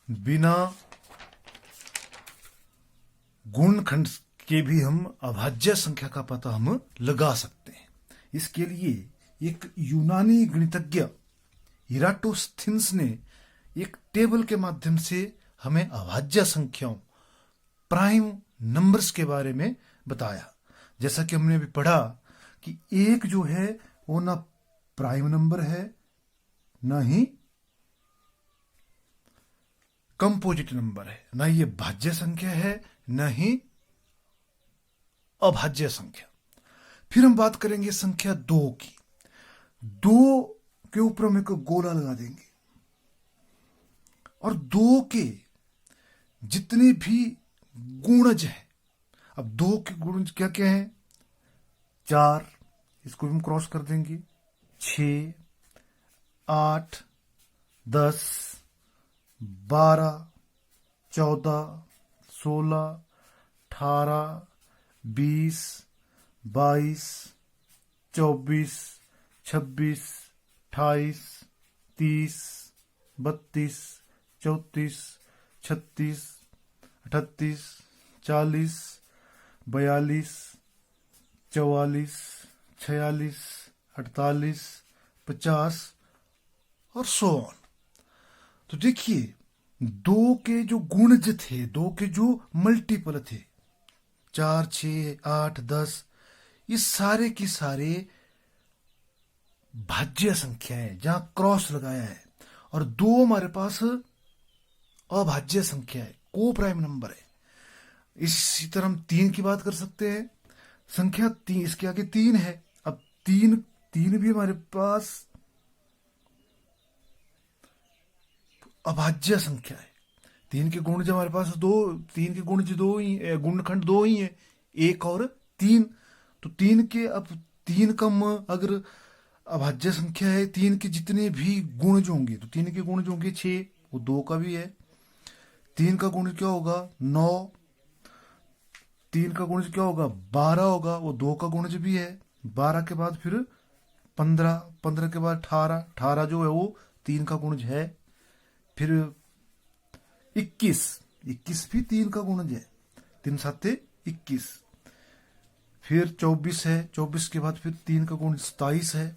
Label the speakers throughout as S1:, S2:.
S1: बिना गुणनखंड के भी हम अभाज्य संख्या का पता हम लगा सकते हैं। इसके लिए एक यूनानी गणितज्ञ इराटोस्थीनिस ने एक टेबल के माध्यम से हमें अभाज्य संख्याओं प्राइम नंबर्स के बारे में बताया। जैसा कि हमने अभी पढ़ा कि एक जो है वो ना प्राइम नंबर है, ना ही कंपोजिट नंबर है, ना ये भाज्य संख्या है, ना ही अभाज्य संख्या। फिर हम बात करेंगे संख्या 2 की। 2 के ऊपर हम एक गोला लगा देंगे और 2 के जितने भी गुणज है, अब 2 के गुणज क्या क्या है? 4, इसको भी हम क्रॉस कर देंगे, 6, 8, 10, 12, 14, 16, 18, 20, 22, 24, 26, 28, 30, 32, 34, 36, 38, 40, 42, 44, 46, 48, 50 और सो ऑन। तो देखिए 2 के जो गुणज थे, 2 के जो मल्टीपल थे, 4, 6, 8, 10, ये सारे की सारे भाज्य संख्या है जहां क्रॉस लगाया है। और 2 हमारे पास अभाज्य संख्या है, को प्राइम नंबर है। इसी तरह हम 3 की बात कर सकते हैं। संख्या 3, इसके आगे 3 है। अब 3 भी हमारे पास अभाज्य संख्या है। 3 के गुणज हमारे पास 2, 3 के गुणज 2 ही, गुणनखंड 2 ही है, 1 और 3। तो 3 के, अब 3 का अगर अभाज्य संख्या है, 3 के जितने भी गुणज होंगे, तो 3 के गुणज होंगे 6, वो 2 का भी है। 3 का गुणज क्या होगा? 9। 3 का गुणज क्या होगा? 12 होगा, वो 2 का गुणज भी है। 12 के बाद फिर 15, 15 के बाद 18, 18 जो है वो 3 का गुणज है। फिर 21, 21 भी 3 का गुणज है, 3 7 21। फिर 24 है, 24 के बाद फिर 3 का गुणज 27 है।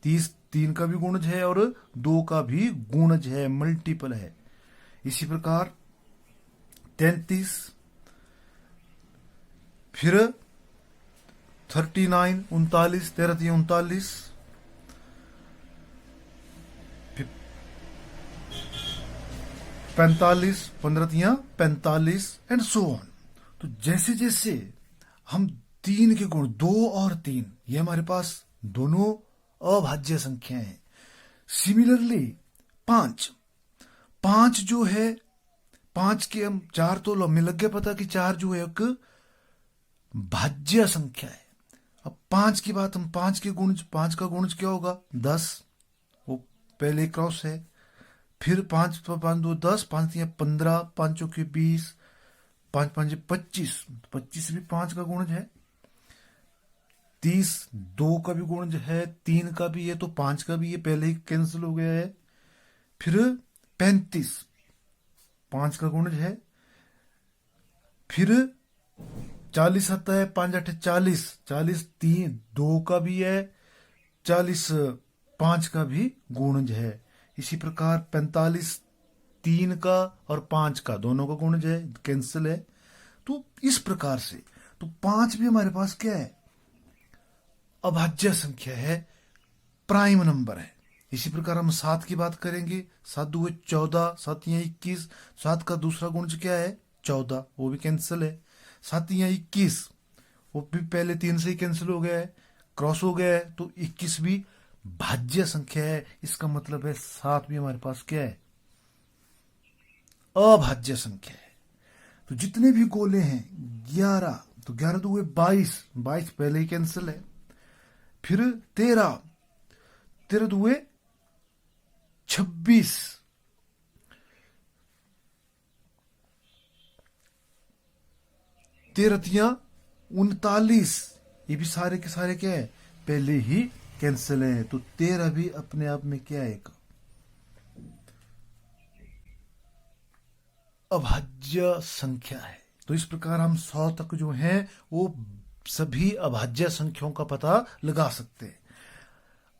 S1: 30 3 का भी गुणज है और 2 का भी गुणज है, मल्टीपल है। इसी प्रकार 33, फिर 39, 39, 13 39, 45, 15 45 एंड सो ऑन। तो जैसे जैसे हम 3 के गुण 2 और 3, ये हमारे पास दोनों अभाज्य संख्याएं हैं। सिमिलरली 5 जो है, 5 के हम 4 तो हमें लग गया पता कि 4 जो है एक भाज्य संख्या है। अब 5 की बात, हम 5 के गुणज, 5 का गुणज क्या होगा? 10, वो पहले क्रॉस है। फिर 5 5 2 10, 5 3 15, 5 चौके 20, 5 5 25, 25 भी 5 का गुणज है। 30 2 का भी गुणज है, 3 का भी है, तो 5 का भी ये पहले ही कैंसिल हो गया है। फिर 35 5 का गुणज है। फिर 40 आता है, 5 8 40, 40 3 2 का भी है, 40 5 का भी गुणज है। इसी प्रकार 45 3 का और 5 का दोनों का गुणज है, कैंसिल है। तो इस प्रकार से तो 5 भी हमारे पास क्या है? अभाज्य संख्या है, प्राइम नंबर है। इसी प्रकार हम 7 की बात करेंगे। 7 2 14, 7 21, 7 का दूसरा गुणज क्या है? 14, वो भी कैंसिल है। 7 21, वो भी पहले 3 से ही कैंसिल हो गया है, क्रॉस हो गया है, तो 21 भी भाज्य संख्या है। इसका मतलब है 7 भी हमारे पास क्या है? अभाज्य संख्या है। तो जितने भी गोले हैं 11, तो 11 तो हुए 22, 22 पहले ही कैंसिल है। फिर 13, 13 तो हुए 26, 13 39, ये भी सारे के सारे क्या है? पहले ही कैंसिल है। तो 13 भी अपने आप में क्या है? अभाज्य संख्या है। तो इस प्रकार हम 100 तक जो है वो सभी अभाज्य संख्याओं का पता लगा सकते हैं।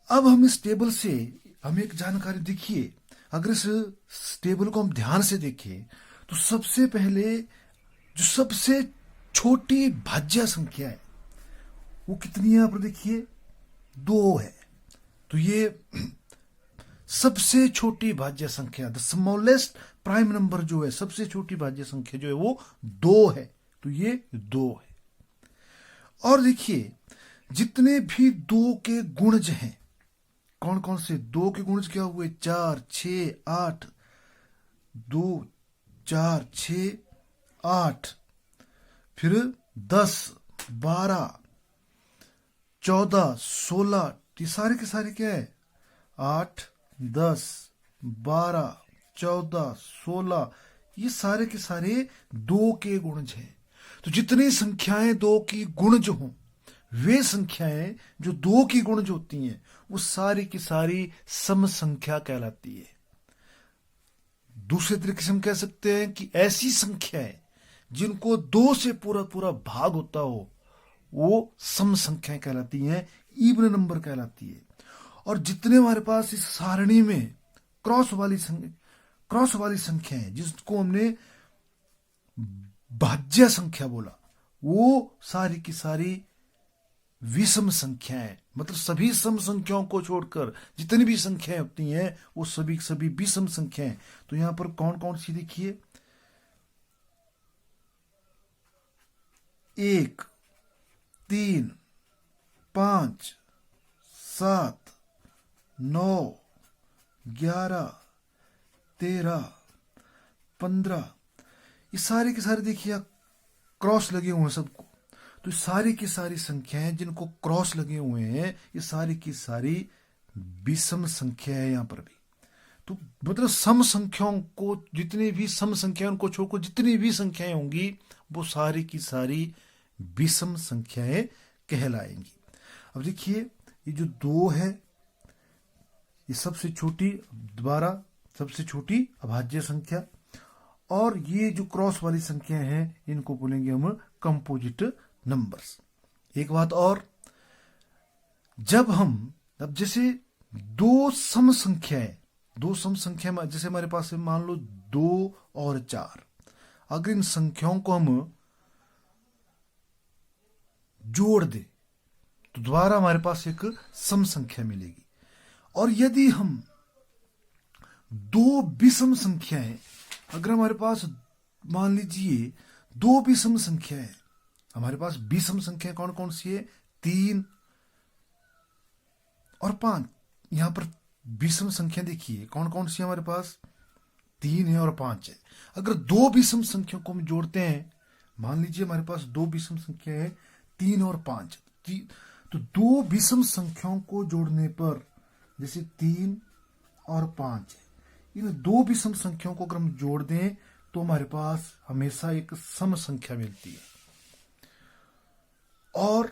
S1: अब हम इस टेबल से हम एक जानकारी देखिए, अगर इस टेबल को हम ध्यान से देखें तो सबसे पहले जो सबसे छोटी भाज्य संख्या है वो कितनी है, यहां पर देखिए 2 है। तो ये सबसे छोटी भाज्य संख्या, द स्मॉलेस्ट प्राइम नंबर जो है, सबसे छोटी भाज्य संख्या जो है वो 2 है। तो ये 2 है। और देखिए जितने भी 2 के गुणज हैं, कौन कौन से 2 के गुणज क्या हुए, 4, 6, 8, 2, 4, 6, 8, फिर 10, 12, 14, 16, ये सारे के सारे क्या है, 8, 10, 12, 14, 16, ये सारे के सारे 2 के गुणज हैं। तो जितनी संख्याएं 2 की गुणज हों, वे संख्याएं जो 2 की गुणज होती हैं वो सारी की सारी सम संख्या कहलाती है। दूसरे तरीके से हम कह सकते हैं कि ऐसी संख्याएं जिनको 2 से पूरा पूरा भाग होता हो वो सम संख्याएं कहलाती हैं, इवन नंबर कहलाती है। और जितने हमारे पास इस सारणी में क्रॉस वाली संख्या है, जिसको हमने भाज्य संख्या बोला, वो सारी की सारी विषम संख्याएं, मतलब सभी सम संख्याओं को छोड़कर जितनी भी संख्याएं होती हैं वो सभी सभी विषम संख्याएं। तो यहां पर कौन कौन सी देखिए, 1, 3, 5, 7, 9, 11, 13, 15, ये सारे के सारे देखिए क्रॉस लगे हुए हैं सबको। तो सारी की सारी संख्याएं जिनको क्रॉस लगे हुए हैं ये सारी की सारी विषम संख्या है यहां पर भी। तो मतलब सम संख्याओं को, जितनी भी सम संख्याएं उनको छोड़कर जितनी भी संख्याएं होंगी वो सारी की सारी विषम संख्याएं कहलाएंगी। अब देखिए ये जो 2 है ये सबसे छोटी, दोबारा सबसे छोटी अभाज्य संख्या, और ये जो क्रॉस वाली संख्या है इनको बोलेंगे हम कंपोजिट नंबर्स। एक बात और, जब हम, अब जैसे 2 सम संख्या में जैसे हमारे पास है मान लो 2 और 4, अगर इन संख्याओं को हम जोड़ दे तो दोबारा हमारे पास एक सम संख्या मिलेगी। और यदि हम 2 विषम संख्याएं, अगर हमारे पास मान लीजिए 2 विषम संख्या है, हमारे पास विषम संख्या कौन कौन सी है, 3 और 5। यहां पर विषम संख्या देखिए कौन कौन सी है हमारे पास, 3 है और 5 है। अगर 2 विषम संख्या को हम जोड़ते हैं, मान लीजिए हमारे पास 2 विषम संख्या है 3 और 5, तो 2 विषम संख्याओं को जोड़ने पर जैसे 3 और 5 है, इन 2 विषम संख्याओं को अगर हम जोड़ दें तो हमारे पास हमेशा एक सम संख्या मिलती है। और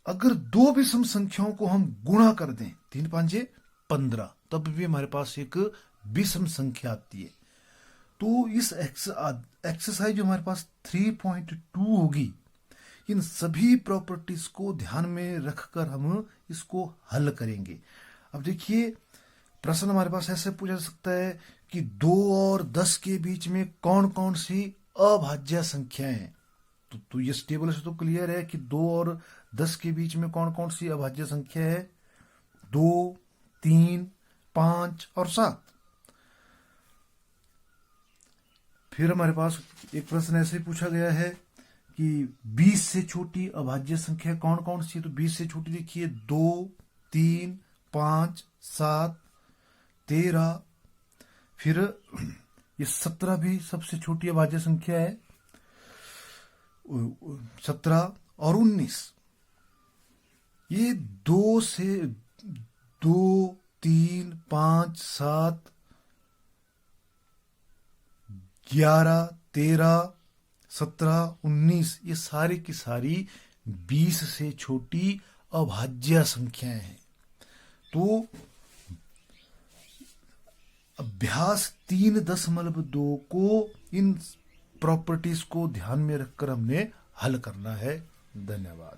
S1: अगर 2 विषम संख्याओं को हम गुणा कर दें, 3 5 15, तब भी हमारे पास एक विषम संख्या आती है। तो इस एक्सरसाइज जो हमारे पास 3.2 होगी, इन सभी प्रॉपर्टीज को ध्यान में रखकर हम इसको हल करेंगे। अब देखिए प्रश्न हमारे पास ऐसे पूछा जा सकता है कि 2 और 10 के बीच में कौन कौन सी अभाज्य संख्याएं हैं। तो इस टेबल से तो क्लियर है कि 2 और 10 के बीच में कौन कौन सी अभाज्य संख्या है, 2, 3, 5 और 7। फिर हमारे पास एक प्रश्न ऐसे पूछा गया है कि 20 से छोटी अभाज्य संख्या कौन कौन सी है। तो 20 से छोटी देखिए 2, 3, 5, 7, 13, फिर ये 17 भी सबसे छोटी अभाज्य संख्या है, 17 और 19। ये 2 से 2, 3, 5, 7, 11, 13, 17, 19, ये सारी की सारी 20 से छोटी अभाज्य संख्याएं हैं। तो अभ्यास 3.2 को इन प्रॉपर्टीज को ध्यान में रखकर हमने हल करना है। धन्यवाद।